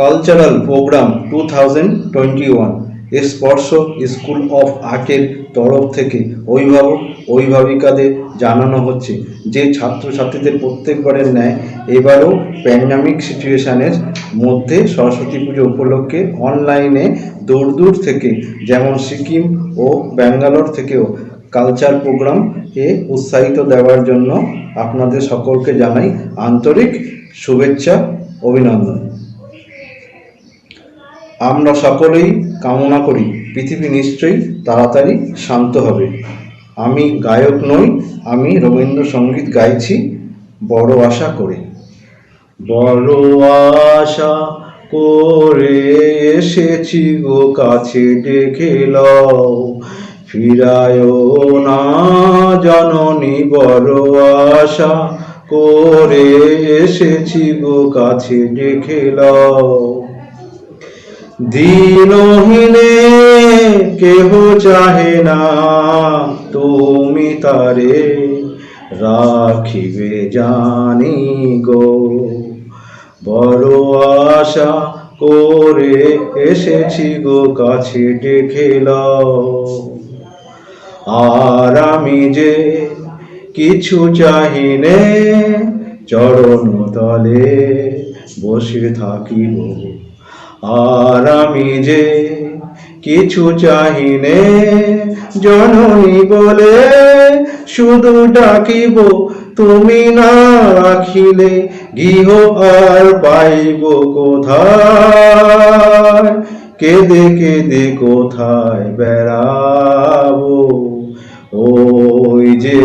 Cultural programme 2021 স্পর্শ school of আর্টের তরফ থেকে অভিভাবক অভিভাবিকাদের জানানো হচ্ছে যে ছাত্রছাত্রীদের প্রত্যেকবারের ন্যায় এবারও প্যান্ডামিক সিচুয়েশনের মধ্যে সরস্বতী পুজো উপলক্ষে অনলাইনে দূর দূর থেকে যেমন সিকিম ও ব্যাঙ্গালোর থেকেও কালচার প্রোগ্রাম এ উৎসাহিত দেওয়ার জন্য আপনাদের সকলকে জানাই আন্তরিক শুভেচ্ছা অভিনন্দন। আমরা সকলেই কামনা করি পৃথিবী নিশ্চয়ই তাড়াতাড়ি শান্ত হবে। আমি গায়ক নই, আমি রবীন্দ্রসঙ্গীত গাইছি বড় আশা করে। বড় আশা করে এসেছি গো কাছে ডেকে লও, ফিরায়ও না জননী। বড় আশা করে এসেছি গো কাছে ডেকে লও। দীনহীনে কেহ চাহে না তুমি তারে রাখিবে জানি গো। বড় আশা করে এসেছি গো কাছে ডেকে লও। আর আমি যে কিছু চাহিনে চরণ তলে বসে থাকিব। আর আমি যে কিছু চাহিনে জননী বলে শুধু ডাকিব। তুমি না রাখিলে গৃহ আর পাইব কোথায়? কেঁদে কেঁদে কোথায় বেড়াবো? ওই যে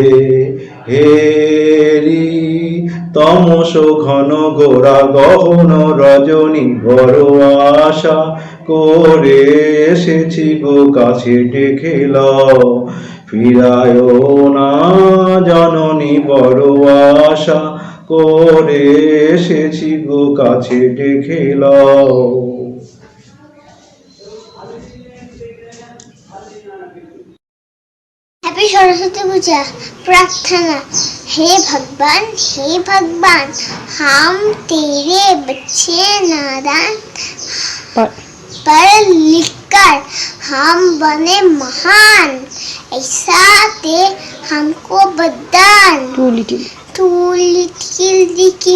হেরি তমস ঘন গোরা গহন রজনী। বড় আশা করে এসেছি গো কাছে ডেকে লও, ফিরায়ও না জননী। বড় আশা করে এসেছি গো কাছে ডেকে লও। हैप्पी सरस्वती पूजा प्रार्थना। हे भगवान हम तेरे बच्चे नादान, पढ़ लिख कर हम बने महान, ऐसा दे हमको वरदान। Two little dicky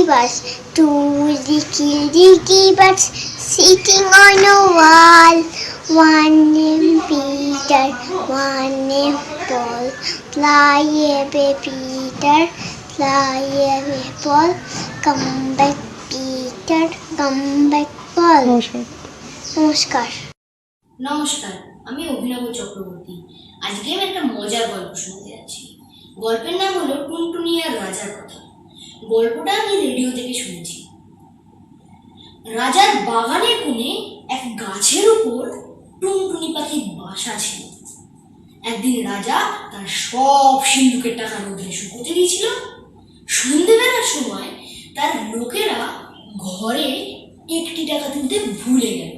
birds sitting on a wall. One named Peter, one named Paul. Fly away Peter, fly away Paul. Come back Peter, come back Paul. নমস্কার। নমস্কার, আমি অভিনব চক্রবর্তী। আজকে আমি একটা মজার গল্প শুনতে যাচ্ছি। গল্পের নাম হলো টুনটুনি আর রাজার কথা। গল্পটা আমি রেডিও থেকে শুনেছি। রাজার বাগানের কোণে এক গাছের উপর টুনটুনি পাখির বাসা ছিল। একদিন রাজা তার সব সিন্ধুকের টাকা রোদে শুকোতে দিয়েছিল। সন্ধ্যেবেলার সময় তার লোকেরা ঘরে একটি টাকা তুলতে ভুলে গেল।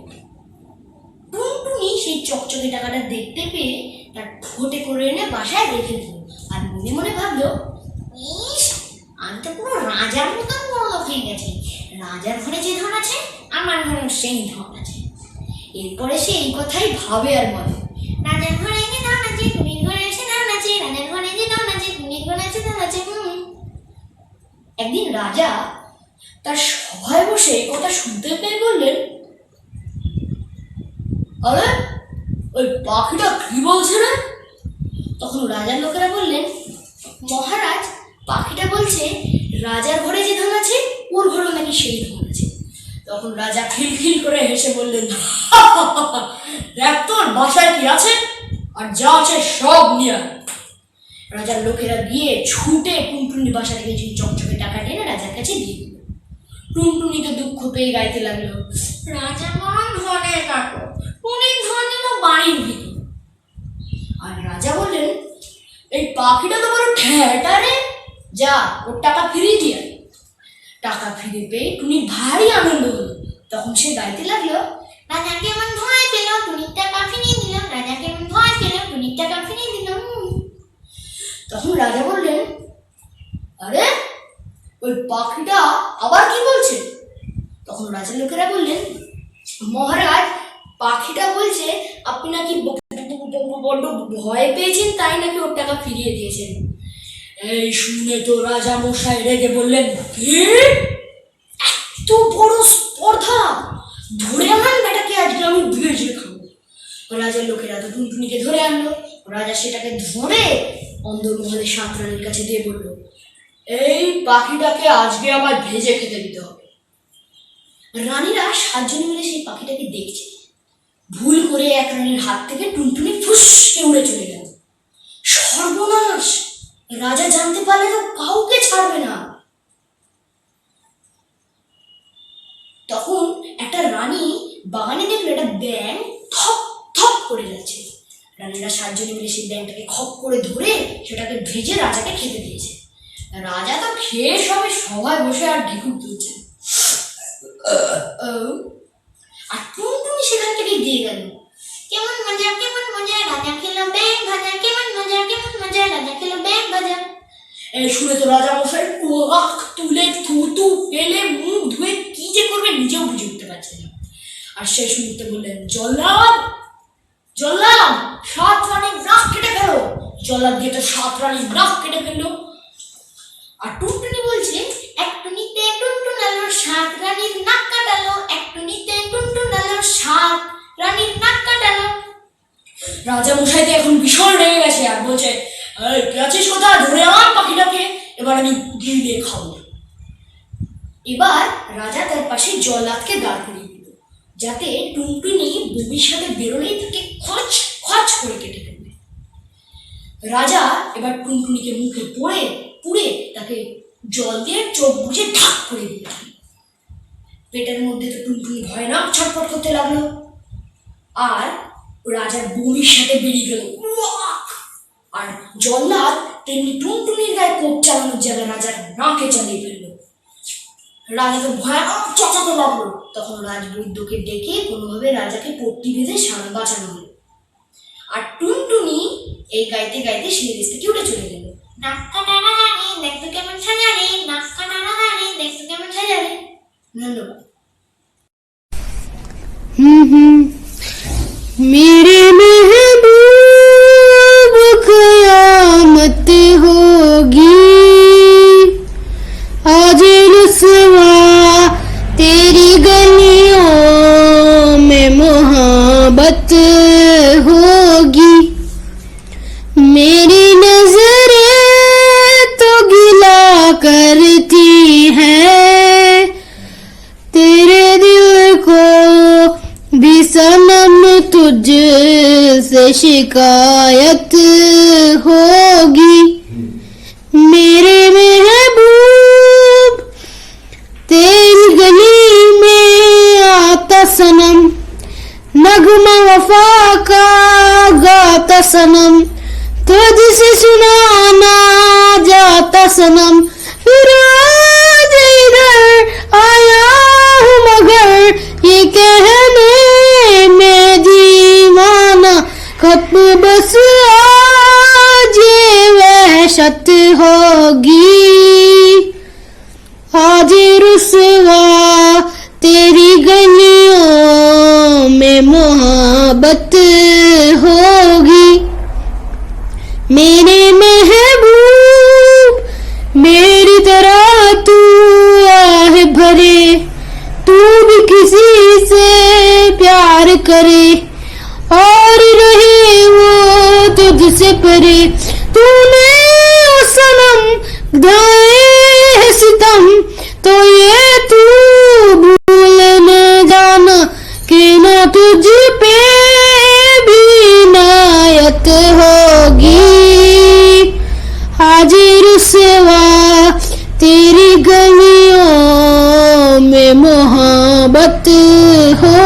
টুনটুনি সেই চকচকে টাকাটা দেখতে পেয়ে তার ঠোঁটে করে এনে বাসায় রেখে দিল। আর মনে মনে ভাবলো, ইস, আমি তো পুরো রাজার মতন বড় লোক হয়ে গেছি। রাজার ঘরে যে ধন আছে আমার ঘরেও সেই ধন আছে। এরপরে সে এই কথাই ভাবে আর বলে, রাজার ঘরে যে ধন আছে টুনির ঘরে এসে ধন আছে, রাজার ঘরে যে ধন আছে টুনির ঘরে এসে ধন আছে। একদিন রাজা তার সভায় বসে এই কথা শুনতে পেয়ে বললেন, আরে ওই পাখিটা কি বলছে রে? তখন রাজার লোকেরা বললেন, মহারাজ, পাখিটা বলছে রাজার ঘরে যে ধন আছে ওর ঘরে নাকি সেই ধন আছে। তখন রাজা খিলখিল করে হেসে বললেন, দেখ তোর বাসায় কি আছে, আর যা আছে সব নিয়ে আয়। রাজার লোকেরা গিয়ে ছুটে টুনটুনি বাসা থেকে যে চকচকে টাকা টেনে রাজার কাছে দিয়ে দিল। টুনটুনি তো দুঃখ পেয়ে গাইতে লাগলো, রাজা মরণ ধনে কাটো, টুনির ধন যেন বাড়ির ভিতর। আর রাজা বললেন, এই পাখিটা তো বড় ঠেটা রে, যা ওর টাকা ফিরিয়ে দিয়ে। টাকা ফিরে পেয়ে টুনির ভারী আনন্দ হলো। তখন সে গাইতে লাগলো, রাজা কেমন ভয় পেল, টুনির টাকা ফিরিয়ে দিল, রাজা কেমন ভয় পেল, টুনির টাকা ফিরিয়ে দিল। তখন রাজা বললেন, আরে ওই পাখিটা আবার কি বলছে? তখন রাজার লোকেরা বললেন, মহারাজ, পাখিটা বলছে আপনি নাকি বড্ড ভয় পেয়েছেন, তাই নাকি ওর টাকা ফিরিয়ে দিয়েছেন। এই শুনে তো রাজা মশাই রেগে বললেন, কি এত বড় স্পর্ধা, ধরে আনান বেটাকে, আজকে আমি ভেজে খাবো। রাজার লোকেরা তো টুনটুনিকে ধরে আনলো। রাজা সেটাকে ধরে অন্দরমহলে সাত রানীর কাছে দিয়ে বলল, এই পাখিটাকে আজকে আমার ভেজে খেতে দিতে হবে। রানীরা সাতজনে মিলে সেই পাখিটাকে দেখছে। ভুল করে এক রানীর হাত থেকে টুনটুনি ফুসকে উড়ে চলে গেল। সর্বনাশ! রাজা জানতে পারলে তো কাউকে ছাড়বে না। তখন একটা রানী বাগানে দেখলো একটা ব্যাঙ থপ থপ করে যাচ্ছে। রানীরা সাতজনে মিলে সেই ব্যাঙটাকে খপ করে ধরে সেটাকে ভেজে রাজাকে খেতে দিয়েছে। রাজা তো খেয়ে সবে সবাই বসে আর ঢেকুর তুলছে। আর টুনটুনি সেখান থেকে দিয়ে গেল, কেমন মজা কেমন মজা, রাজা খেলো ব্যাঙ ভাজা, কেমন মজা কেমন মজা, রাজা খেলো ব্যাঙ ভাজা। এই শুনে তো রাজা মশাই আখ তুলে থুতু ফেলে মুখ ধুয়ে কি যে করবে নিজেও বুঝে উঠতে পারছে না। আর শেষ মুহূর্তে বললেন, জল্লাদ জল্লাদ, সাত রানীর নাক কেটে ফেলো। জল্লাদ গিয়ে তো সাত রানীর নাক কেটে ফেললো। আর টুনটুনি বলছে, একটু নিতে টুনটুন আলো, সাত রানীর নাক কাটালো, একটু নিতে টুনটুন আলো, সাত রানীর নাক কাটালো। রাজা মশাই তো এখন ভীষণ রেগে গেছে আর বলছে, গেছিস কোথায়, ধরে আন পাখিটাকে, এবার আমি গিলে খাবো। এবার রাজা তার পাশে জল্লাদকে দাঁড় করিয়ে দিল, যাতে টুনটুনি বমির সাথে বেরোলেই তাকে খচ খচ করে কেটে ফেলবে। রাজা এবার টুনটুনিকে মুখে পুড়ে তাকে জল দিয়ে চোখ বুঝে ঢাক করে দিল। পেটের মধ্যে তো টুনটুনি ভয়ানক ছটফট করতে লাগলো, আর রাজার বমির সাথে বেরিয়ে গেল। আর জল্লাদ তেমনি টুনটুনির গায়ে কোপ চালানোর জায়গায় রাজার নাকে চালিয়ে ফেললো। রাজাকে ভয়ানক চেঁচাতে লাগলো। তখন রাজবৈদ্যকে ডেকে কোনোভাবে রাজাকে পট্টি বেঁধে বাঁচানো হলো। আর টুনটুনি এই গাইতে গাইতে সিঁড়ি থেকে উঠে চলে গেল। নাক্কা টানা রানী দেখতে কেমন সাজা রে, নাক্কা টানা রানী দেখতে কেমন সাজা রে। ধন্যবাদ। मेरे महबूब क़यामत होगी, आज रुसवा तेरी गलियों में मोहब्बत होगी। मेरी नजरें तो गिला करती हैं, तेरे दिल को भी सनम तुझ से शिकायत होगी। मेरे महबूब तेरी गली में आता सनम, नगमा वफा का गाता सनम, तुझसे सुनाना जाता सनम। फिर आज इधर आया हूँ मगर ये कहने में दीवाना, खत्म बस आज ये वहशत होगी। आज रुसवा तेरी गलियों में मोहब्बत होगी। मेरे महबूब मेरी तरह तू आह भरे, तू भी किसी से प्यार करे और रहे वो तुझसे परे। तूने ओ सनम ढाए सितम, तो ये तू भूल न जाना कि न तुझ पे भी नायत होगी। आज रुसवा तेरी गलियों में मोहब्बत हो।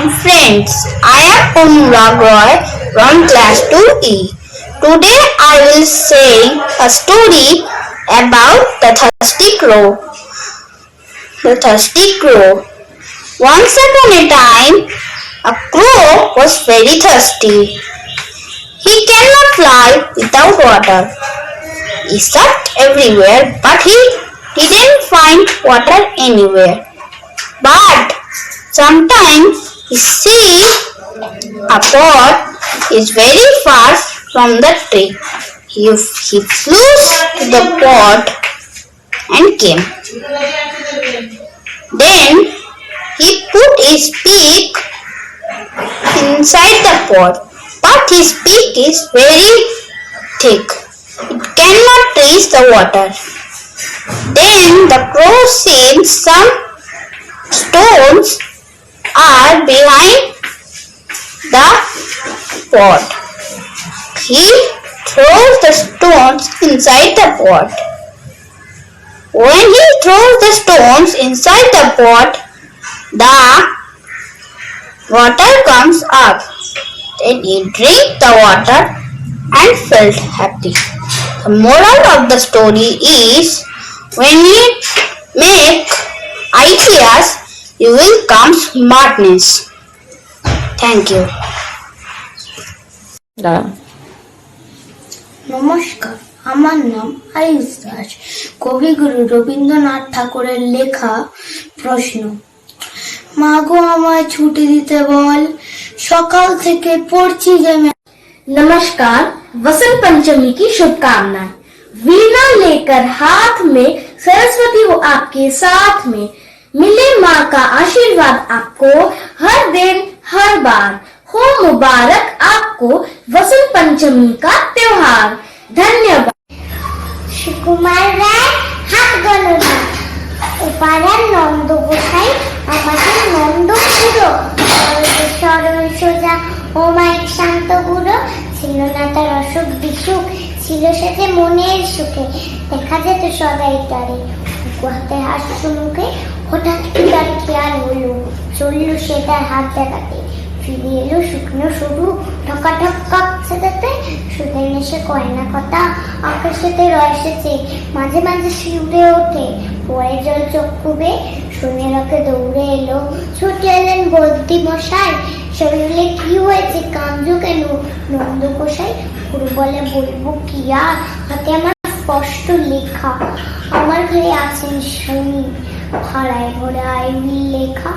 friends, I am Anurag Roy from class 2E. Today I will say a story about the thirsty crow. The thirsty crow. Once upon a time, a crow was very thirsty. He cannot fly without water. He searched everywhere, but he didn't find water anywhere. But sometimes he sees a pot is very far from the tree. He flew to the pot and came. Then he put his beak inside the pot, but his beak is very thick. It cannot reach the water. Then the crow sees some stones are behind the pot. He throws the stones inside the pot. When he throws the stones inside the pot, the water comes up. Then he drank the water and felt happy. The moral of the story is, when you make ideas, you will come smartness. Thank you. নমস্কার, আমার নাম আয়ুষ দাস। কবিগুরু রবীন্দ্রনাথ ঠাকুরের লেখা প্রশ্ন। মাগো আমায় ছুটি দিতে বল, সকাল থেকে পড়ছি যে। नमस्कार, वसंत पंचमी की शुभकामनाएं। वीणा लेकर हाथ में, सरस्वती हो आपके साथ में। मिले माँ का आशीर्वाद आपको हर दिन हर बार। हो मुबारक आपको वसंत पंचमी का त्योहार। धन्यवाद। সুকুমার রায়, হাত গণনা। উপাদান নন্দ গোসাই, আমাদের নন্দ পুরো। সরল সোজা অমায়িক শান্ত গুরু, ছিল না তার অসুখ বিসুখ, ছিল সে যে মনের সুখে। দেখা যেত সদাই তারে হাতে হাস্য মুখে। হঠাৎ কি তার খেয়াল হলো, চললো সে তার হাত দেখাতে। ফিরে এলো শুকনো সরু, ঠকা ঠক কাঁপছে তাতে। সুদের নেশে কয় না কথা, আকাশেতে রয়েছে, মাঝে মাঝে শিউরে ওঠে। পরে জল চক্ষু বে, শুনে রকে দৌড়ে এলো। ছুটে এলেন বলতি মশাই, শরীরে কি হয়েছে কাঞ্জু কেন? নন্দ গোসাই গুরু বলে, বলবো কি আর, হাতে আমার স্পষ্ট লেখা। আমার ঘরে আছেন শুনি, ভাড়ায় ঘোড়ায় মিল লেখা।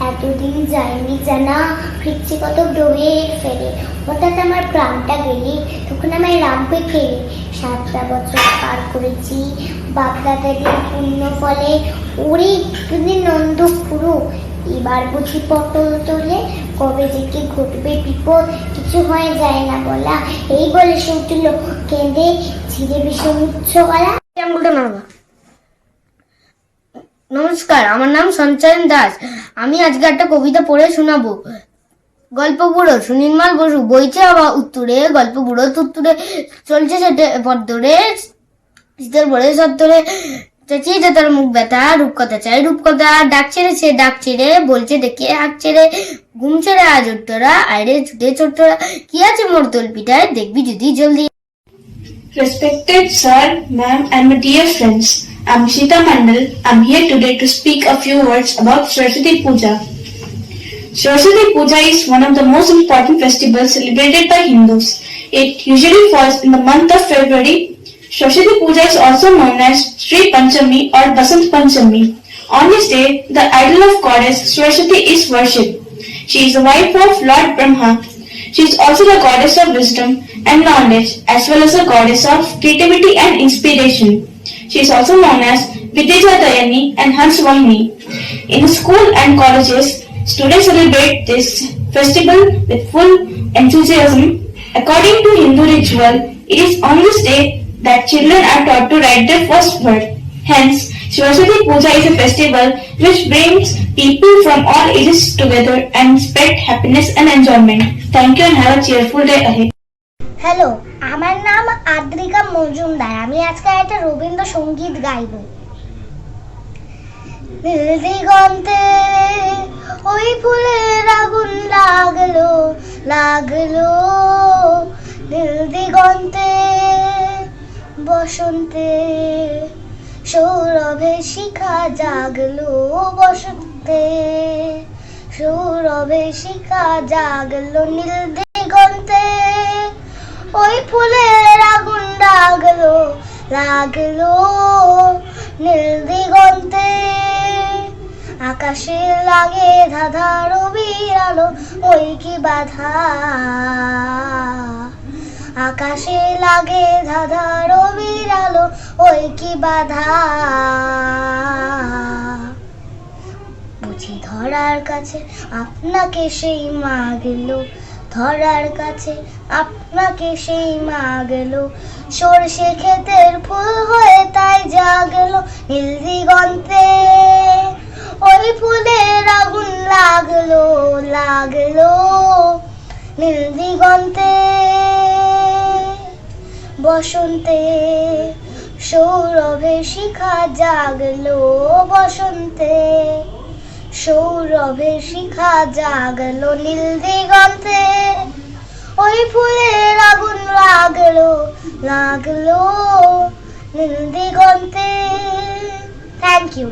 এতদিন যায়নি জানা, ফিরছি কত ডোবে ফেরে। হঠাৎ আমার প্রাণটা গেলে, তখন আমায় রাখবে ফেরে। 7টা বছর পার করেছি বাপ দাদাদের পুণ্য ফলে। ওরে তুমি নন্দ পুরো, এবার বুঝি পটল তোলে। কবে যে কি ঘটবে বিপদ, কিছু হয়ে যায় না বলা। এই বলে সে উঠল কেঁদে, ছিঁড়ে বিষম উচ্চ গলা। নমস্কার, আমার নাম সঞ্চয়ন দাস। আমি আজকে একটা কবিতা পড়ে শোনাবো। গল্প বুড়ো সুনির্মল বসু, বইছে হওয়া উত্তরে। গল্প বুড়ো তুত্তুরে, চলছে সেটে পথ ধরে। শীতের ভরে সত্তরে, চেঁচিয়েছে তার মুখ ব্যথা। রূপকথা চাই রূপকথা, ডাক ছেড়ে সে ডাক ছেড়ে। বলছে ডেকে হাঁক ছেড়ে, ঘুম ছেড়ে আজ উঠতরা। আইরে ছুটে ছোট্টরা, কি আছে মোর তোল পিঠায়, দেখবি যদি জলদি। Respected sir, ma'am, and my dear friends, I'm Shita Mandal. I'm here today to speak a few words about Saraswati Puja. Saraswati Puja is one of the most important festivals celebrated by Hindus. It usually falls in the month of February. Saraswati Puja is also known as Sri Panchami or Basant Panchami. On this day, the idol of goddess Saraswati is worshipped. She is the wife of Lord Brahma. She is also the goddess of wisdom and knowledge, as well as the goddess of creativity and inspiration. She is also known as Vidya Dayani and Hansvalini. In school and colleges, students celebrate this festival with full enthusiasm. According to Hindu ritual, it is on this day that children are taught to write their first word. Hence, Saraswati Puja is a festival which brings people from all ages together and spread happiness and enjoyment. Thank you and have a cheerful day ahead. Hello, আমার নাম আদ্রিকা মজুমদার। আমি আজকে একটা রবীন্দ্রসঙ্গীত গাইব। নীল দিগন্তে ওই ফুলের আগুন লাগলো লাগলো নীল দিগন্তে বসন্তে সৌরভে শিখা জাগলো বসন্তে সৌরভে শিখা জাগলো নীল দিগন্তে ওই ফুলের আগুন লাগলো লাগলো নীল দিগন্তে আকাশে লাগে ধাঁধা রবির আলো ওই কি বাধা আকাশে লাগে ধাঁধা রবির আলো ওই কি বাধা বুঝি ধরার কাছে আপনাকে সেই মা গেল ধরার কাছে আপনাকে সেই মা গেল সরষে ক্ষেতের ফুল হয়ে তাই জাগলো নীল দিগন্তে ওই ফুলের আগুন লাগলো লাগলো নীল দিগন্তে বসন্তে সৌরভে শিখা জাগলো বসন্তে সৌরভে শিখা জাগলো নীল দিগন্তে ওই ফুলের আগুন লাগলো লাগলো নীল দিগন্তে থ্যাংক ইউ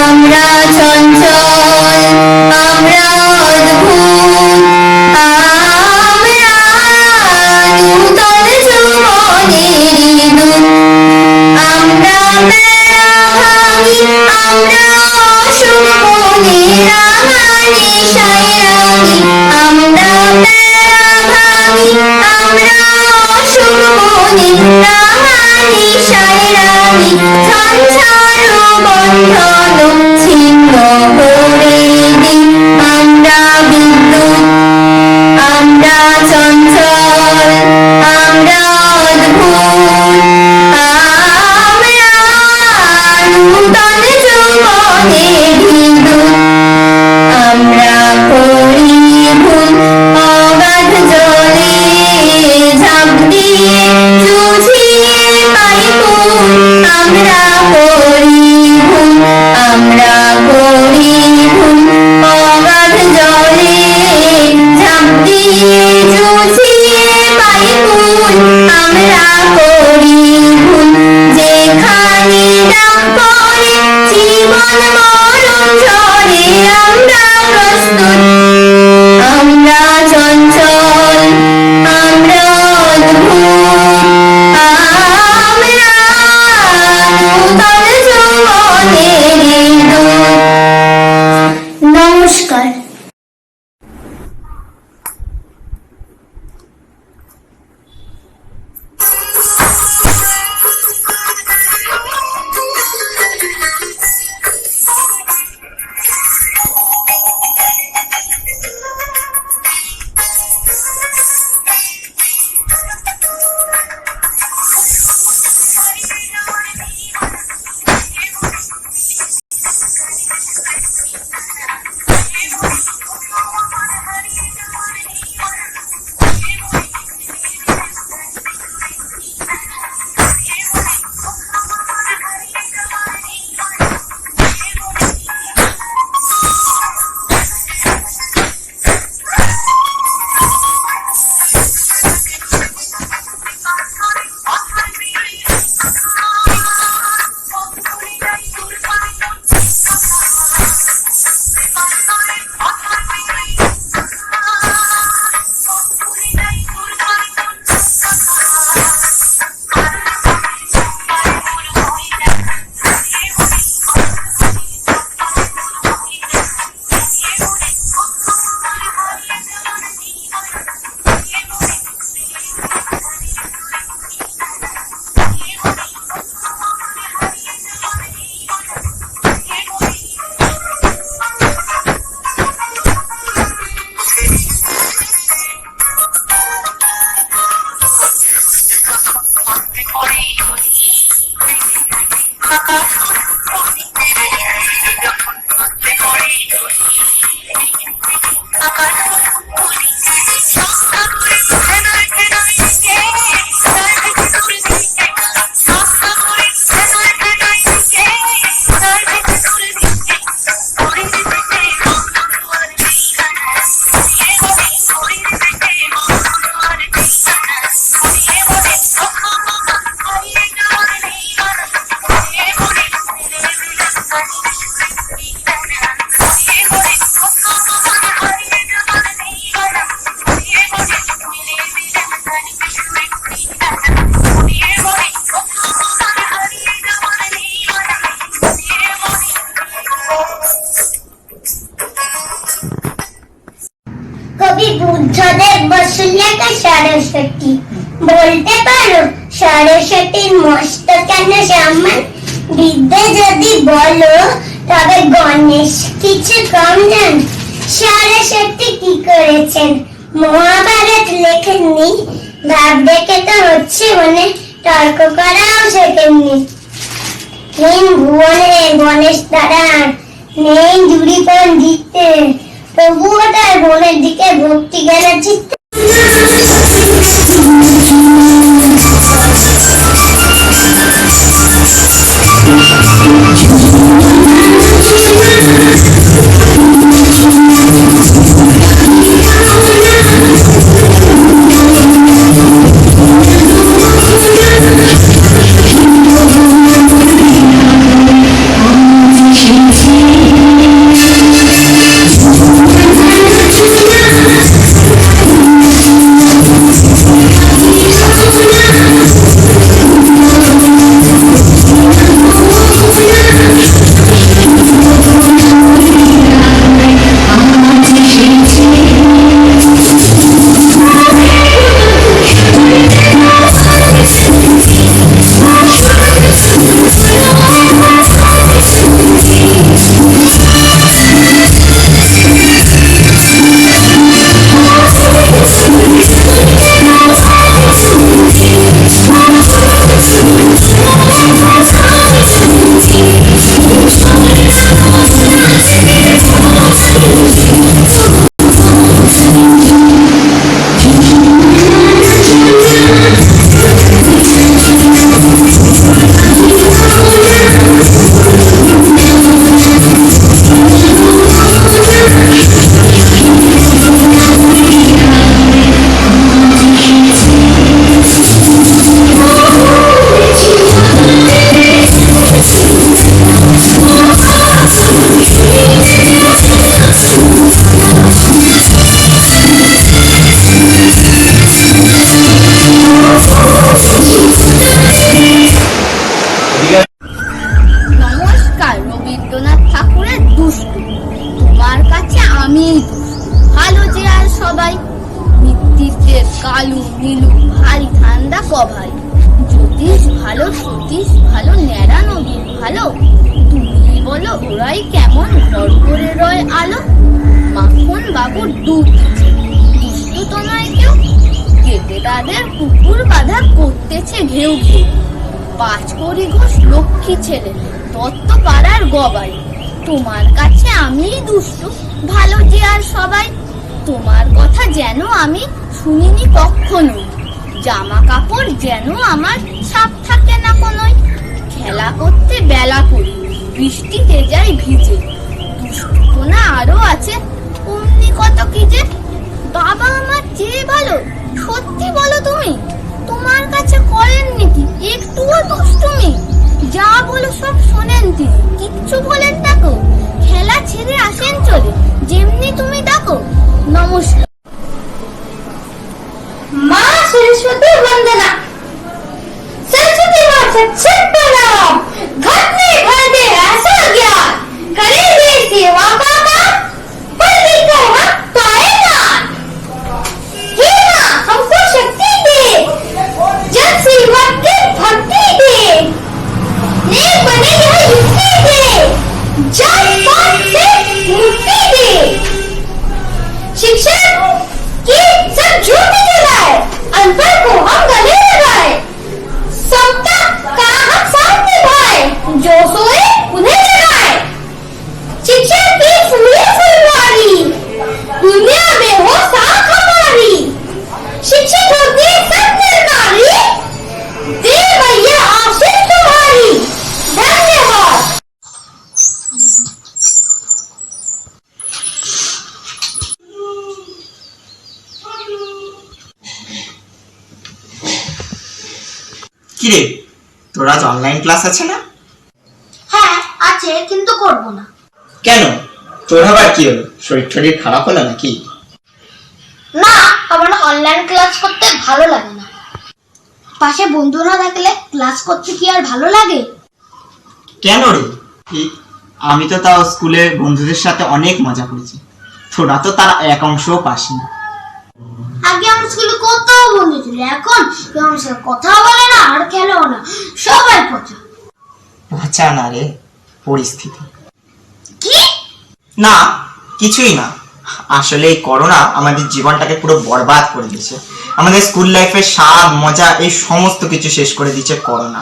আমরা চঞ্চল আমরা অদ্ভুত আমরা নূতন যৌবনেরই দূত আমরা বেড়া ভাঙি আমরা অসুখ মনে রাঙানি সাইরানি আমরা বেড়া ভাঙি আমরা অসুখ মনে রাঙানি সাইরানি ঝঞ্ঝারো বন্ধন ছিন্ন করে দিই আমরা বিদ্যুৎ আমরা চঞ্চল আমরা অদ্ভুত আমরা নূতন যৌবনেরই দূত আমরা করি ভুল অগাধ জলে ঝাঁপ দিয়ে জুঝিয়ে পাই কুল আমরা করি ভুল আমরা করি ভুল অগাধ জলে ঝাঁপ দিয়ে জুঝিয়ে পাই কুল আমরা করি ভুল যেখানে ডাক পড়ে জীবন মরণ ঝরে আমরা প্রস্তুত আমরা চঞ্চল আমরা অদ্ভুত আমরা নূতন যৌবনেরই দূত নমস্কার সরস্বতী। বলতে পারো সরস্বতীর মস্ত কেন সম্মান? বিদ্যে যদি বলো তবে গণেশ কিছু কম জান। সরস্বতী কি করেছেন? মহাভারত লেখেননি, ভাব দেখে তো হচ্ছে মনে তর্ক করাও শেখেননি। তিন ভুবনে গণেশ দাঁড়ান, নেই জুড়িপন দিতে, তবুও তার বোনের দিকে ভক্তি গেল চিত্তে। নমস্কার রবীন্দ্রনাথ ঠাকুরের দুষ্টু, তোমার কাছে আমি ভালো যে আর সবাই। নেতৃত্বের কালু নীলু ভারী ঠান্ডা কভাই, জ্যোতিষ ভালো সতীশ ভালো ন্যাড়া নদীর ভালো, তুমি বলো ওরাই কেমন ঘর করে রয় আলো। মাখন বাবুর দুধ দুষ্টু তো নয় কেউ, কেটে তাদের কুকুর বাঁধা করতেছে ঘেউ ঘেউ। পাঁচ করি ঘোষ লক্ষ্মী ছেলে তত্ত্ব পাড়ার গবাই, তোমার কাছে আমিই দুষ্টু ভালো যে আর সবাই। তোমার কথা যেন আমি শুনিনি কখনো, জামা কাপড় যেন আমার ছাপ থাকে না কোনোই। খেলা করতে বেলা করি বৃষ্টিতে যাই ভিজে, দুষ্টু না আরো আছে অমনি কত কি যে। বাবা আমার চেয়ে ভালো সত্যি বলো তুমি, তোমার কাছে করেননি কি একটুও দুষ্টুমি? যা বলো সব শোনেন তিনি, কিচ্ছু বলেন না গো। খেলা ছেড়ে আসেন চলে যেমনি তুমি ডাকো। নমস্কার। মা सरस्वती वंदना। सरस्वती माँ सच्चे प्रणाम। घर में भर दे ऐसा ज्ञान, करे दे सेवा का काम, पढ़ लिख कर हम पाए ज्ञान। हे माँ हमको शक्ति दे, जन सेवा की भक्ति दे, नेक बने यह युक्ति दे, जात पात से मुक्ति दे। शिक्षा की सब ज्योति जलाए, अनपढ़ को हम गले लगाए, समता का हम साथ निभाए, जो सोए उन्हें जगाए। शिक्षा की फूले फुलवारी, दुनिया में हो साख हमारी। शिक्षित होती सब नारी, दे भैया आशीष तुम्हारी। धन्यवाद। কিরে, তোর আজ অনলাইন ক্লাস আছে না? হ্যাঁ আছে, কিন্তু করব না। কেন, তোর আবার কি হলো? শরীর টরীর খারাপ হলো নাকি? না, আমার অনলাইন ক্লাস করতে ভালো লাগে না। পাশে বন্ধু না থাকলে ক্লাস করতে কি আর ভালো লাগে? কেন রে? আমি তো তাও স্কুলে বন্ধুদের সাথে অনেক মজা করেছি, তোরা তো তার এক অংশও পাসনি। আগে আমার স্কুলে কত বন্ধু ছিল, এখন কেউ আমার সাথে কথাও বলে না আর খেলেও না, সবাই পচা। পচা না রে, পরিস্থিতি। কি? না, কিছুই না। আসলে এই করোনা আমাদের জীবনটাকে পুরো বরবাদ করে দিয়েছে। আমাদের স্কুল লাইফের স্বাদ মজা এই সমস্ত কিছু শেষ করে দিয়েছে করোনা।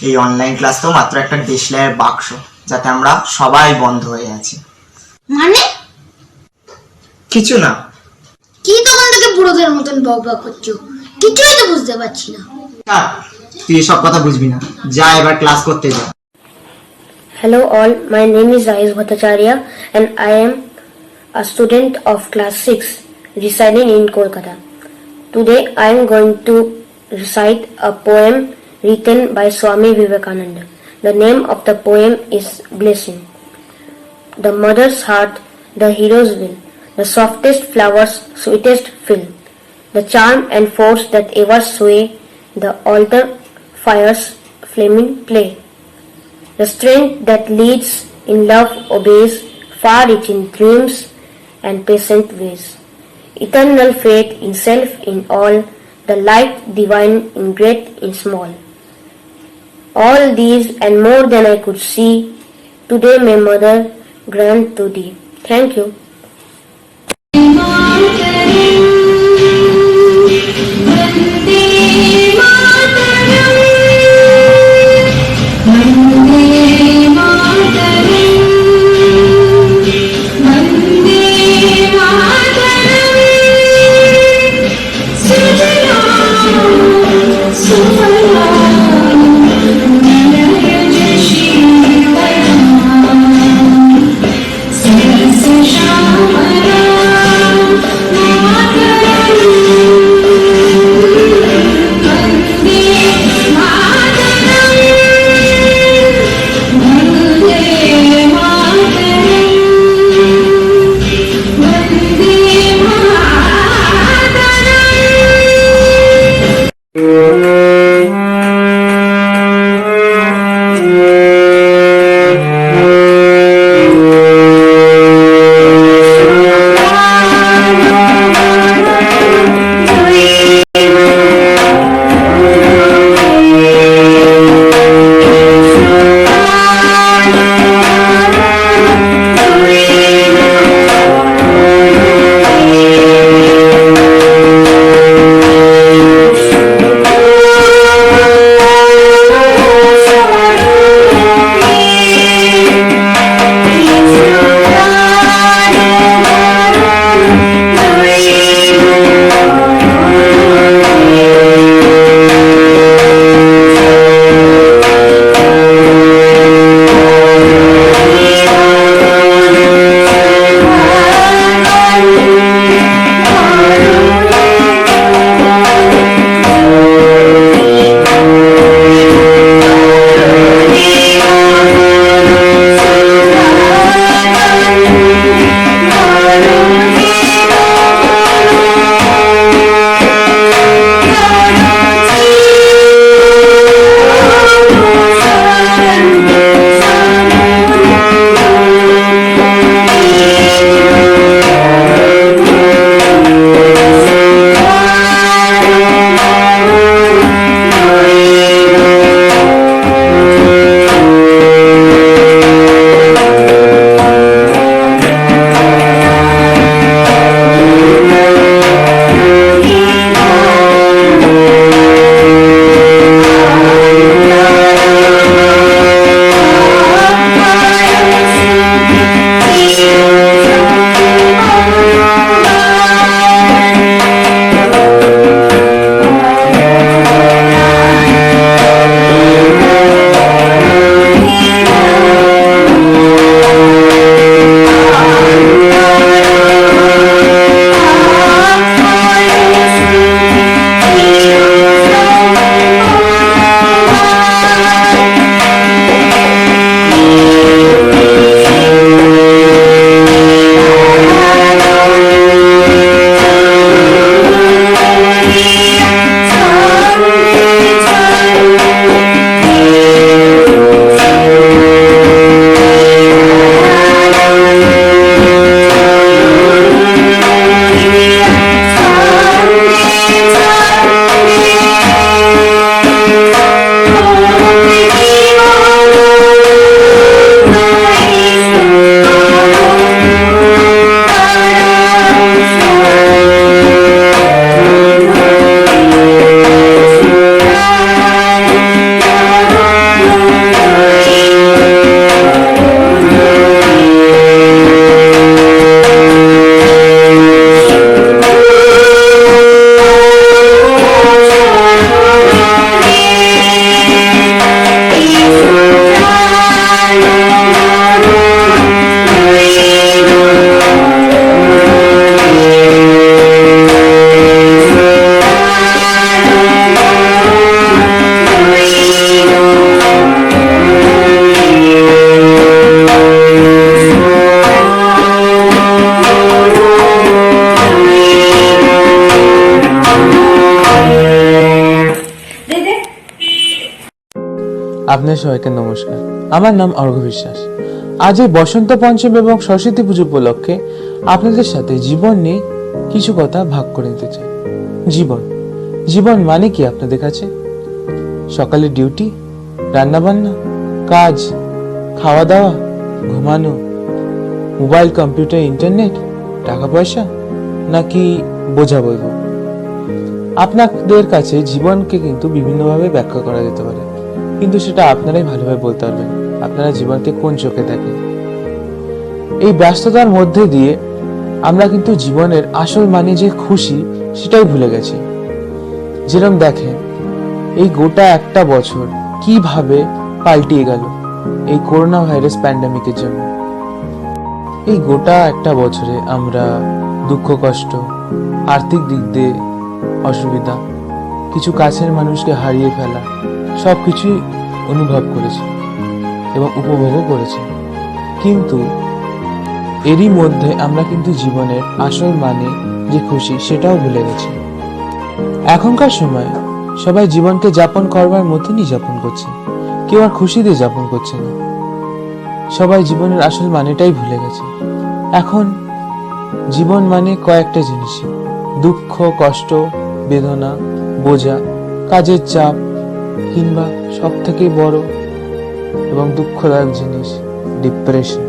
এই অনলাইন ক্লাস তো মাত্র একটা দেশলাইয়ের বাক্স, যাতে আমরা সবাই বন্ধ হয়ে আছি। মানে কিছু না। কি তখন থেকে বুড়োদের মতন বকবক করছো, কিছুই তো বুঝতে পারছি না। তুই এসব কথা বুঝবি না, যা এবার ক্লাস করতে যা। Hello all, my name is Rajesh Bhattacharya and I am a student of class 6 residing in Kolkata. Today I am going to recite a poem written by Swami Vivekananda. The name of the poem is Blessing. The mother's heart, the hero's will, the softest flowers, sweetest fill, the charm and force that ever sway, the altar fire's flaming play. The strength that leads in love obeys, far-reaching dreams and patient ways. Eternal faith in self in all, the light divine in great in small. All these and more than I could see, today my mother grant to thee. Thank you. আপনার সবাইকে নমস্কার। আমার নাম অর্ঘ্য বিশ্বাস। আজ এই বসন্ত পঞ্চমী এবং সরস্বতী পুজো উপলক্ষে আপনাদের সাথে জীবন নিয়ে কিছু কথা ভাগ করে নিতে চাই। জীবন জীবন মানে কি আপনাদের কাছে? সকালে ডিউটি, রান্নাবান্না, কাজ, খাওয়া দাওয়া, ঘুমানো, মোবাইল, কম্পিউটার, ইন্টারনেট, টাকা পয়সা, নাকি বোঝা বলবো? আপনাদের কাছে জীবনকে কিন্তু বিভিন্নভাবে ব্যাখ্যা করা যেতে পারে, কিন্তু সেটা আপনারাই ভালোভাবে বলতে পারবেন আপনারা জীবনকে কোন চোখে দেখেন। এই ব্যস্ততার মধ্যে দিয়ে আমরা কিন্তু জীবনের আসল মানে যে খুশি সেটাই ভুলে গেছি। যেরকম দেখেন, এই গোটা একটা বছর কিভাবে পাল্টিয়ে গেল এই করোনা ভাইরাস প্যান্ডেমিকের জন্য। এই গোটা একটা বছরে আমরা দুঃখ, কষ্ট, আর্থিক দিক দিয়ে অসুবিধা, কিছু কাছের মানুষকে হারিয়ে ফেলা, সবকিছুই অনুভব করেছি এবং উপভোগও করেছি। কিন্তু এরই মধ্যে আমরা কিন্তু জীবনের আসল মানে যে খুশি সেটাও ভুলে গেছি। এখনকার সময় সবাই জীবনকে যাপন করবার মতনই যাপন করছে, কেউ আর খুশি দিয়ে যাপন করছে না। সবাই জীবনের আসল মানেটাই ভুলে গেছে। এখন জীবন মানে কয়েকটা জিনিসই, দুঃখ, কষ্ট, বেদনা, বোঝা, কাজের চাপ, কিংবা সব থেকে বড় এবং দুঃখদায়ক জিনিস ডিপ্রেশন।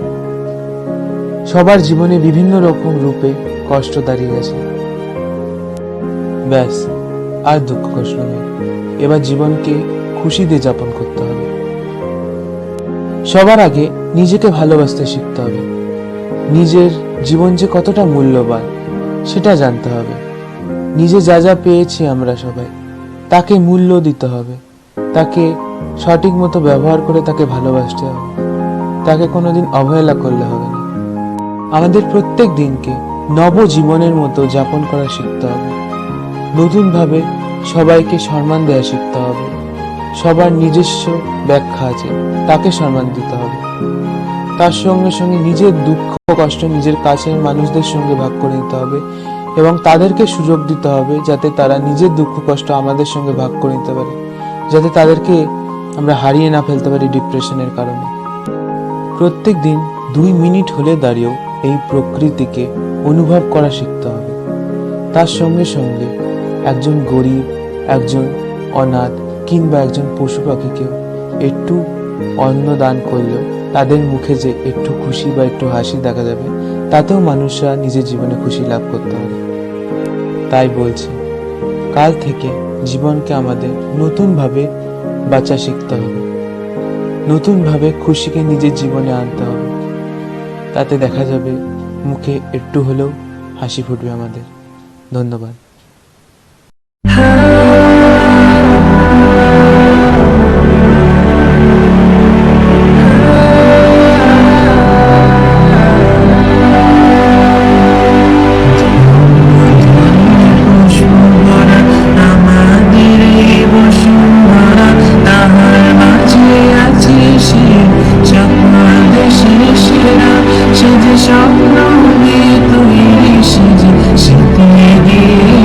সবার জীবনে বিভিন্ন রকম রূপে কষ্ট দাঁড়িয়ে গেছে। ব্যাস, আর দুঃখ কষ্ট নেই, এবার জীবনকে খুশি দিয়ে যাপন করতে হবে। সবার আগে নিজেকে ভালোবাসতে শিখতে হবে। নিজের জীবন যে কতটা মূল্যবান সেটা জানতে হবে। নিজে যা যা পেয়েছি আমরা সবাই, তাকে মূল্য দিতে হবে, তাকে সঠিক মতো ব্যবহার করে তাকে ভালোবাসতে হবে, তাকে কোনোদিন অবহেলা করলে হবে না। আমাদের প্রত্যেক দিনকে নবজীবনের মতো যাপন করা শিখতে হবে। নতুনভাবে সবাইকে সম্মান দেওয়া শিখতে হবে। সবার নিজস্ব ব্যাখ্যা আছে, তাকে সম্মান দিতে হবে। তার সঙ্গে সঙ্গে নিজের দুঃখ কষ্ট নিজের কাছের মানুষদের সঙ্গে ভাগ করে নিতে হবে এবং তাদেরকে সুযোগ দিতে হবে যাতে তারা নিজের দুঃখ কষ্ট আমাদের সঙ্গে ভাগ করে নিতে পারে, যাতে তাদেরকে আমরা হারিয়ে না ফেলতে পারি ডিপ্রেশনের কারণে। প্রত্যেক দিন 2 মিনিট হলে দাঁড়িয়েও এই প্রকৃতিকে অনুভব করা শিখতে হবে। তার সঙ্গে সঙ্গে একজন গরিব, একজন অনাথ কিংবা একজন পশু পাখিকেও একটু অন্ন দান করলেও তাদের মুখে যে একটু খুশি বা একটু হাসি দেখা যাবে, তাতেও মানুষরা নিজের জীবনে খুশি লাভ করতে পারে। তাই বলছি, কাল থেকে জীবনকে আমাদের নতুনভাবে বাঁচা শিখতে হবে, নতুনভাবে খুশিকে নিজের জীবনে আনতে হবে। তাতে দেখা যাবে মুখে একটু হলেও হাসি ফুটবে আমাদের। ধন্যবাদ। স্বপ্ন দিয়ে তৈরি সেজে শীতে গিয়ে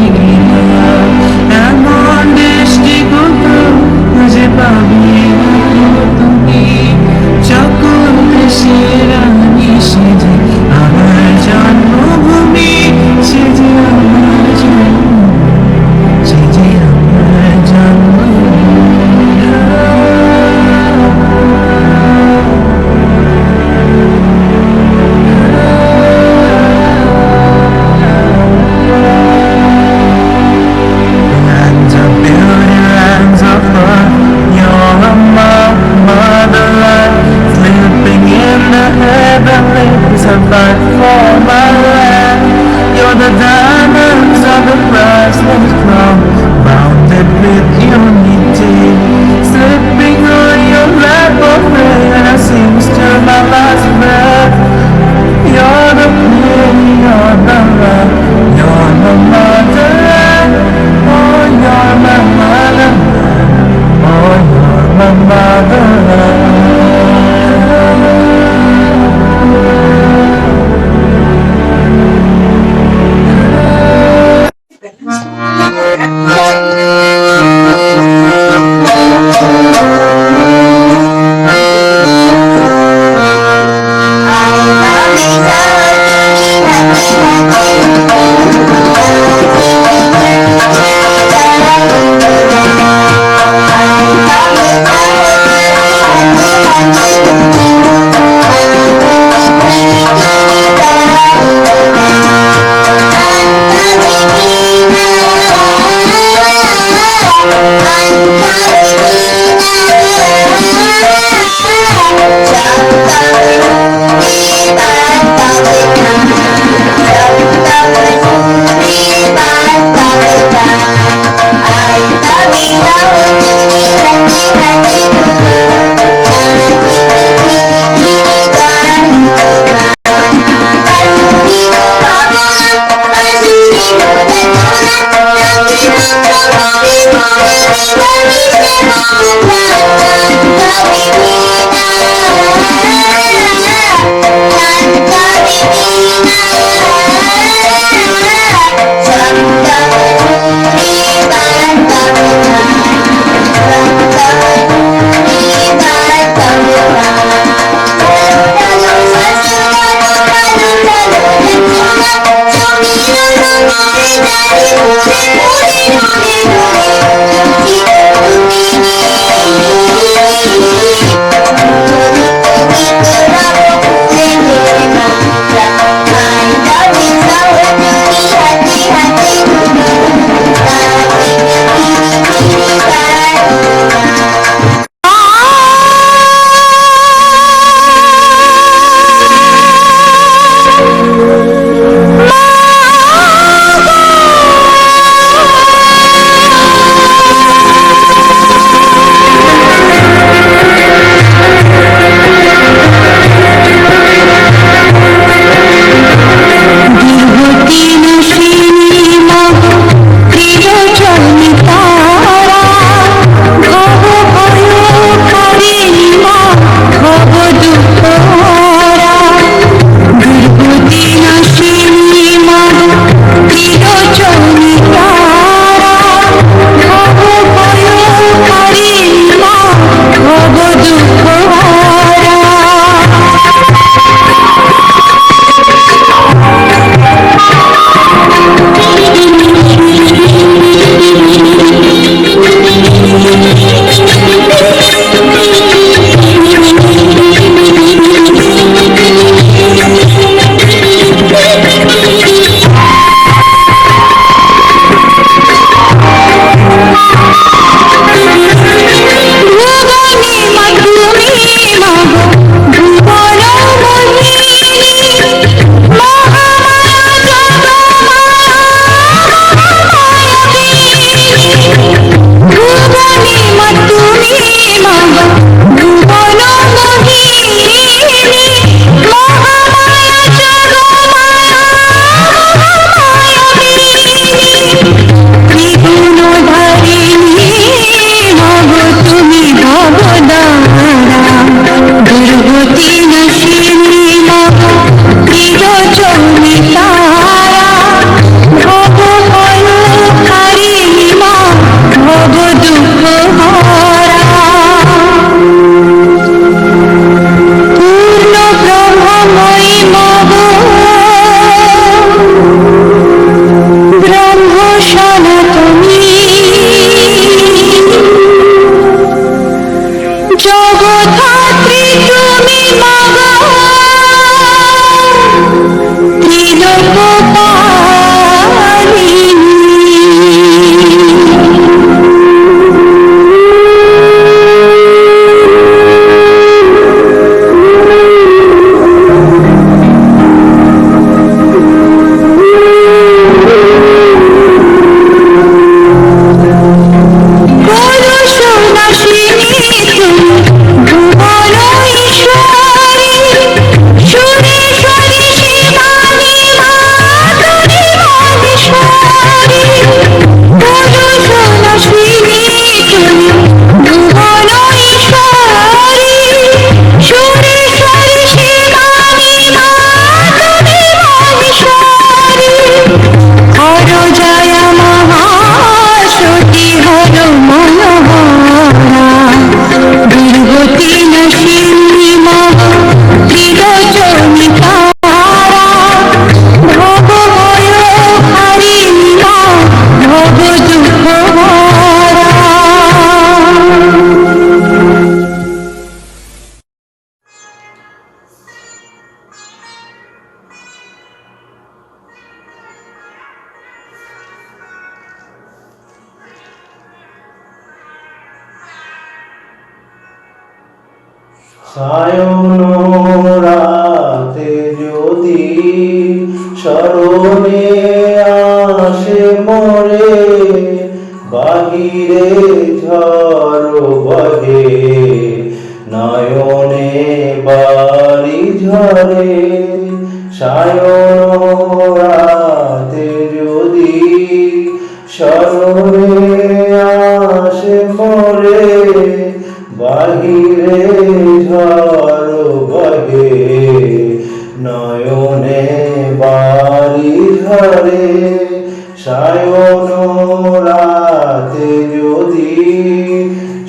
সায়ন রাতে যদি স্মরণে আসে মরে, বাহিরে ঝড় বহে নয়নে বাড়ি ঝরে। সায়ন রাতে যদি স্মরণে আসে মরে, বাহিরে ঝড় বহে নয়নে বাড়ি ঝরে। সায়ন রাতে যদি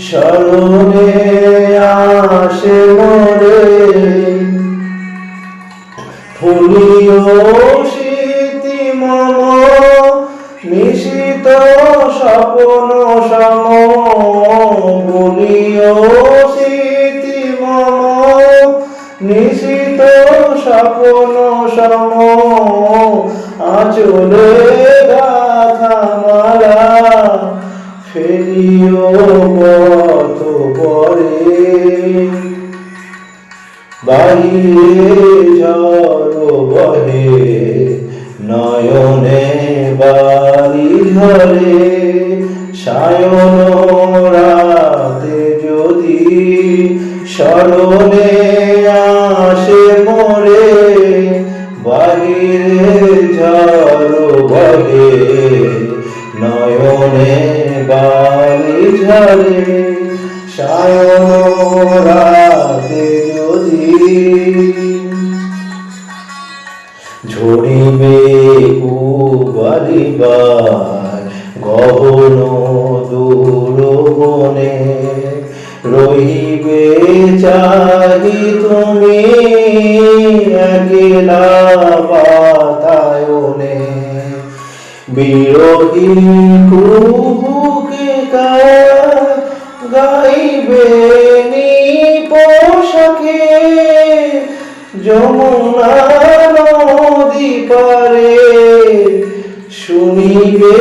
স্মরণে আসে মরে, ফুলিও স্মৃতি মম নিশিত স্বপ্ন সম। ফুলিও স্মৃতি মম নিশিত স্বপ্ন সম। আঁচলে গাথা মালা ফেলিও পথ পরে, বাহিরে ঝড় বহে নয়নে বাড়ি ঝরে। সায়ন রাতে যদি স্মরণে আসে মরে, বাহিরে ঝড় বহে নয়নে বাড়ি ঝরে। সায়ন রাতে যদি ঝরিবে উবারিবার গহন দূর বনে, রহিবে চাহি তুমি একলা বাতায়নে। বিরোহী কুহুকে গাইবে পোশাকে, যমুনা নদী পারে শুনিবে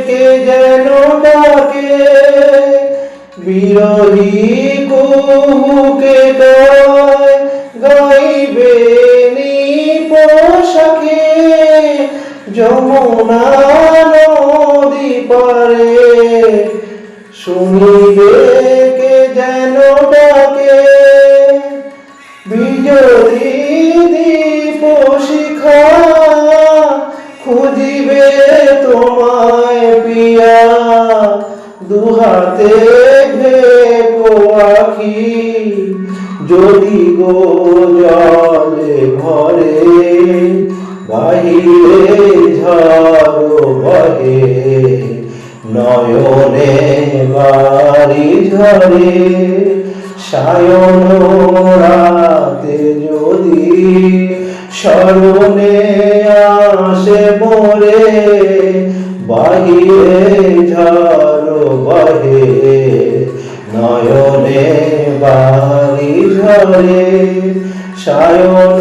কে যেন ডাকে। বিরোহী কুহুকে গাইবে পোশাকে, যমুনা নদী পারে শুনিবে কে যেন ডাকে। বিজয়ী দীপ শিখা খুঁজিবে তোমায় পিয়া, দুহাতে ভেকো আখি যদি গো জলে ভরে, বাহিরে ঝড় বহে নয়নে বাড়ি ঝরে। সায়ন রাতে যদি স্মরণে আসে মরে, বাহিরে ঝড় বহে নয়নে বাড়ি ঝরে। সায়ন